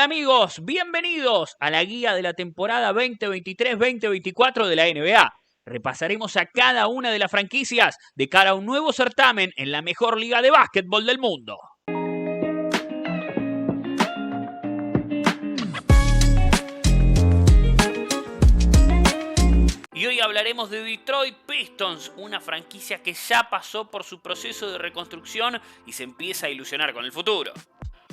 Hola amigos, bienvenidos a la guía de la temporada 2023-2024 de la NBA. Repasaremos a cada una de las franquicias de cara a un nuevo certamen en la mejor liga de básquetbol del mundo. Y hoy hablaremos de Detroit Pistons, una franquicia que ya pasó por su proceso de reconstrucción y se empieza a ilusionar con el futuro.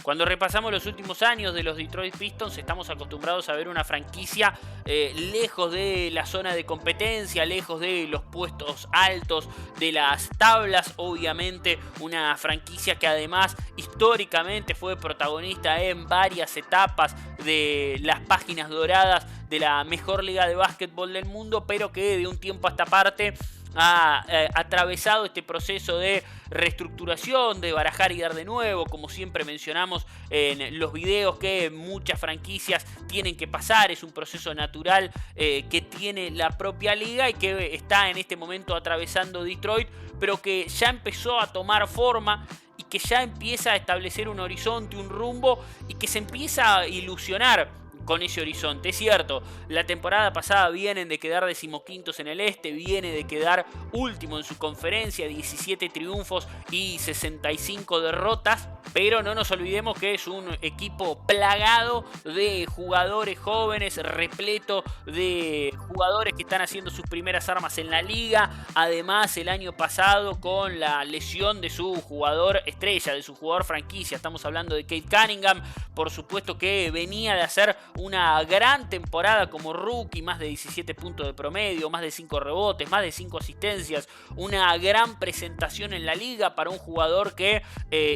Cuando repasamos los últimos años de los Detroit Pistons, estamos acostumbrados a ver una franquicia lejos de la zona de competencia, lejos de los puestos altos de las tablas. Obviamente una franquicia que además históricamente fue protagonista en varias etapas de las páginas doradas de la mejor liga de básquetbol del mundo, pero que de un tiempo a esta parte ha atravesado este proceso de reestructuración, de barajar y dar de nuevo, como siempre mencionamos en los videos que muchas franquicias tienen que pasar. Es un proceso natural que tiene la propia liga y que está en este momento atravesando Detroit, pero que ya empezó a tomar forma y que ya empieza a establecer un horizonte, un rumbo, y que se empieza a ilusionar con ese horizonte. Es cierto, la temporada pasada vienen de quedar decimoquintos en el este, viene de quedar último en su conferencia, 17 triunfos y 65 derrotas, pero no nos olvidemos que es un equipo plagado de jugadores jóvenes, repleto de jugadores que están haciendo sus primeras armas en la liga. Además, el año pasado, con la lesión de su jugador estrella, de su jugador franquicia, estamos hablando de Cade Cunningham, por supuesto que venía de hacer una gran temporada como rookie, más de 17 puntos de promedio, más de 5 rebotes, más de 5 asistencias, una gran presentación en la liga para un jugador que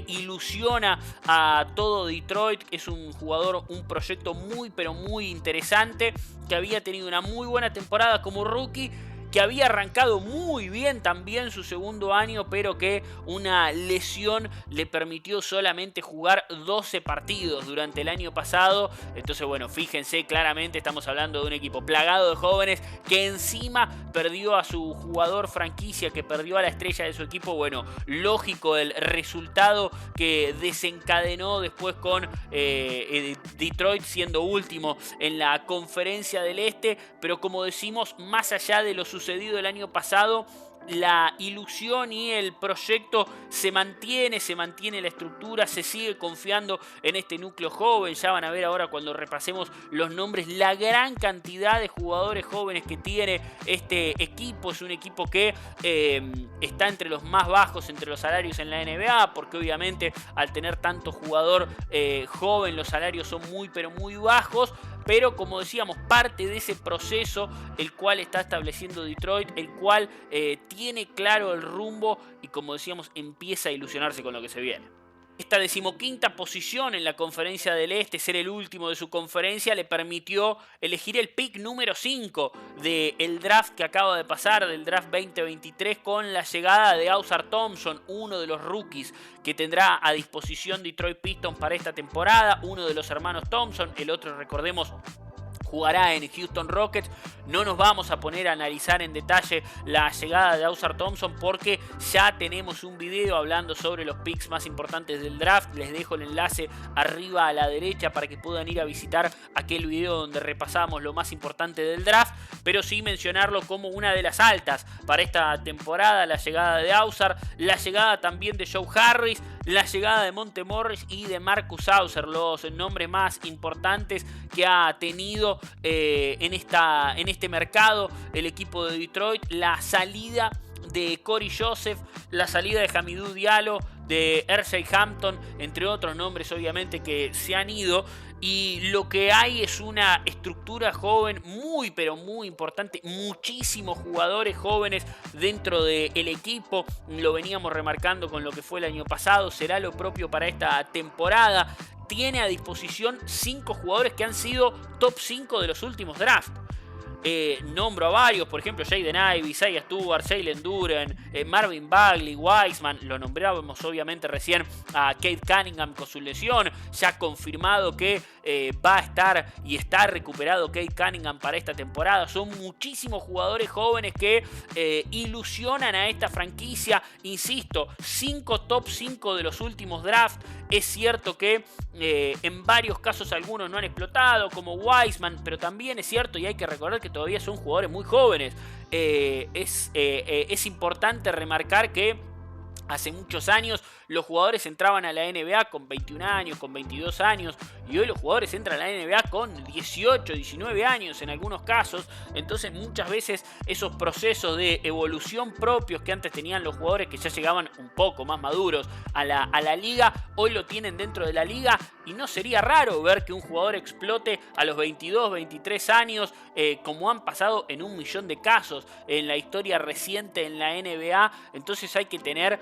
ilusiona a todo Detroit. Es un jugador, un proyecto muy pero muy interesante, que había tenido una muy buena temporada como rookie, que había arrancado muy bien también su segundo año, pero que una lesión le permitió solamente jugar 12 partidos durante el año pasado. Entonces, bueno, fíjense, claramente estamos hablando de un equipo plagado de jóvenes que encima perdió a su jugador franquicia, que perdió a la estrella de su equipo. Bueno, lógico el resultado que desencadenó después con Detroit siendo último en la conferencia del Este, pero como decimos, más allá de lo sucedido el año pasado, la ilusión y el proyecto se mantiene la estructura, se sigue confiando en este núcleo joven. Ya van a ver ahora cuando repasemos los nombres la gran cantidad de jugadores jóvenes que tiene este equipo. Es un equipo que está entre los más bajos entre los salarios en la NBA, porque obviamente al tener tanto jugador joven los salarios son muy pero muy bajos. Pero como decíamos, parte de ese proceso el cual está estableciendo Detroit, el cual tiene claro el rumbo y, como decíamos, empieza a ilusionarse con lo que se viene. Esta decimoquinta posición en la conferencia del Este, ser el último de su conferencia, le permitió elegir el pick número 5 del draft que acaba de pasar, del draft 2023, con la llegada de Ausar Thompson, uno de los rookies que tendrá a disposición Detroit Pistons para esta temporada, uno de los hermanos Thompson, el otro, recordemos, jugará en Houston Rockets. No nos vamos a poner a analizar en detalle la llegada de Ausar Thompson porque ya tenemos un video hablando sobre los picks más importantes del draft. Les dejo el enlace arriba a la derecha para que puedan ir a visitar aquel video donde repasamos lo más importante del draft, pero sí mencionarlo como una de las altas para esta temporada, la llegada de Ausar, la llegada también de Joe Harris, la llegada de Monte Morris y de Marcus Hauser, los nombres más importantes que ha tenido en este mercado el equipo de Detroit. La salida de Corey Joseph, la salida de Hamidou Diallo, de R.J. Hampton, entre otros nombres obviamente que se han ido. Y lo que hay es una estructura joven muy pero muy importante, muchísimos jugadores jóvenes dentro del equipo. Lo veníamos remarcando con lo que fue el año pasado, será lo propio para esta temporada. Tiene a disposición 5 jugadores que han sido top 5 de los últimos drafts. Nombro a varios, por ejemplo Jaden Ivey, Isaiah Stewart, Jalen Duren, Marvin Bagley, Wiseman. Lo nombrábamos obviamente recién a Cade Cunningham con su lesión, ya confirmado que va a estar y está recuperado Cade Cunningham para esta temporada. Son muchísimos jugadores jóvenes que ilusionan a esta franquicia. Insisto, 5 top 5 de los últimos drafts. Es cierto que en varios casos algunos no han explotado, como Wiseman, pero también es cierto y hay que recordar que todavía son jugadores muy jóvenes. Es importante remarcar que hace muchos años los jugadores entraban a la NBA con 21 años, con 22 años, y hoy los jugadores entran a la NBA con 18, 19 años en algunos casos. Entonces muchas veces esos procesos de evolución propios que antes tenían los jugadores que ya llegaban un poco más maduros a la liga, hoy lo tienen dentro de la liga, y no sería raro ver que un jugador explote a los 22, 23 años, como han pasado en 1 millón de casos en la historia reciente en la NBA. Entonces hay que tener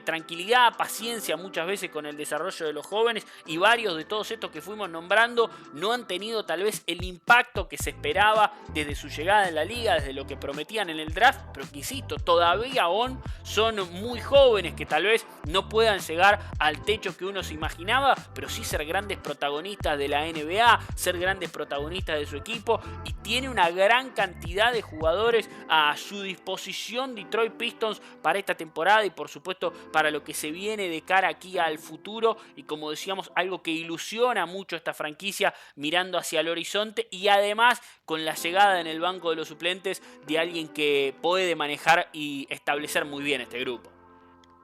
tranquilidad, paciencia muchas veces con el desarrollo de los jóvenes, y varios de todos estos que fuimos nombrando no han tenido tal vez el impacto que se esperaba desde su llegada en la liga, desde lo que prometían en el draft, pero que insisto, todavía aún son muy jóvenes, que tal vez no puedan llegar al techo que uno se imaginaba, pero sí ser grandes protagonistas de la NBA, ser grandes protagonistas de su equipo, y tiene una gran cantidad de jugadores a su disposición Detroit Pistons para esta temporada y por supuesto para lo que se viene de cara aquí al futuro. Y como decíamos, algo que ilusiona mucho a esta franquicia mirando hacia el horizonte, y además con la llegada en el banco de los suplentes de alguien que puede manejar y establecer muy bien este grupo.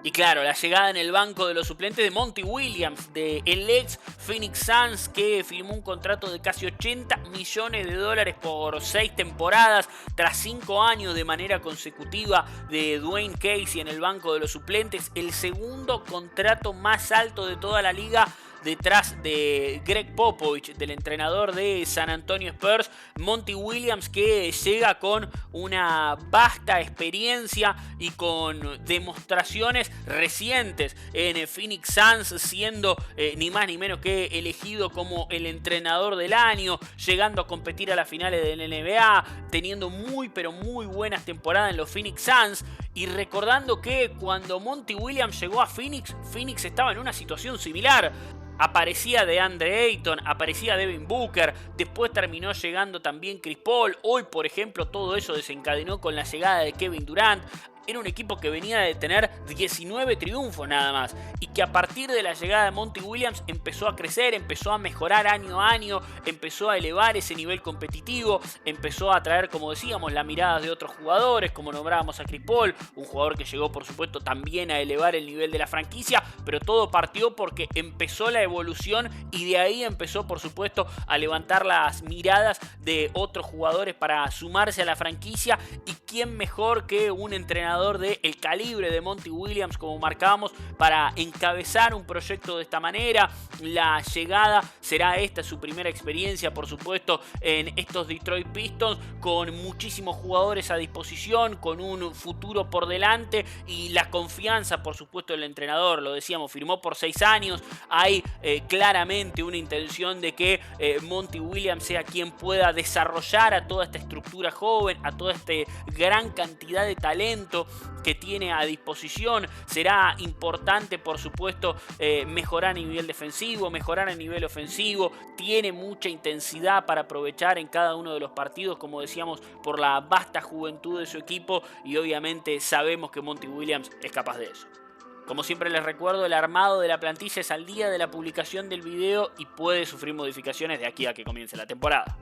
Y claro, la llegada en el banco de los suplentes de Monty Williams, del ex Phoenix Suns, que firmó un contrato de casi $80 millones por 6 temporadas, tras 5 años de manera consecutiva de Dwayne Casey en el banco de los suplentes. El segundo contrato más alto de toda la liga, detrás de Greg Popovich, del entrenador de San Antonio Spurs. Monty Williams, que llega con una vasta experiencia y con demostraciones recientes en Phoenix Suns, siendo ni más ni menos que elegido como el entrenador del año, llegando a competir a las finales del NBA, teniendo muy pero muy buenas temporadas en los Phoenix Suns. Y recordando que cuando Monty Williams llegó a Phoenix estaba en una situación similar. Aparecía DeAndre Ayton, aparecía Devin Booker, después terminó llegando también Chris Paul. Hoy, por ejemplo, todo eso desencadenó con la llegada de Kevin Durant. Era un equipo que venía de tener 19 triunfos nada más, y que a partir de la llegada de Monty Williams empezó a crecer, empezó a mejorar año a año, empezó a elevar ese nivel competitivo, empezó a traer, como decíamos, la mirada de otros jugadores, como nombrábamos a Chris Paul, un jugador que llegó por supuesto también a elevar el nivel de la franquicia, pero todo partió porque empezó la evolución, y de ahí empezó por supuesto a levantar las miradas de otros jugadores para sumarse a la franquicia. Y quién mejor que un entrenador del calibre de Monty Williams, como marcábamos, para encabezar un proyecto de esta manera. La llegada será esta su primera experiencia, por supuesto, en estos Detroit Pistons, con muchísimos jugadores a disposición, con un futuro por delante, y la confianza, por supuesto, del entrenador. Lo decíamos, firmó por 6 años. Hay claramente una intención de que Monty Williams sea quien pueda desarrollar a toda esta estructura joven, a toda esta gran cantidad de talento que tiene a disposición. Será importante, por supuesto, mejorar a nivel defensivo, mejorar a nivel ofensivo. Tiene mucha intensidad para aprovechar en cada uno de los partidos, como decíamos, por la vasta juventud de su equipo, y obviamente sabemos que Monty Williams es capaz de eso. Como siempre les recuerdo, el armado de la plantilla es al día de la publicación del video y puede sufrir modificaciones de aquí a que comience la temporada.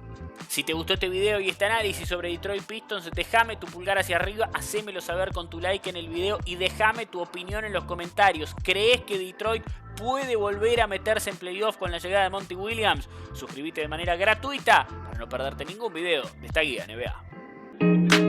Si te gustó este video y este análisis sobre Detroit Pistons, déjame tu pulgar hacia arriba, hacémelo saber con tu like en el video y déjame tu opinión en los comentarios. ¿Crees que Detroit puede volver a meterse en playoff con la llegada de Monty Williams? Suscríbete de manera gratuita para no perderte ningún video de esta guía NBA.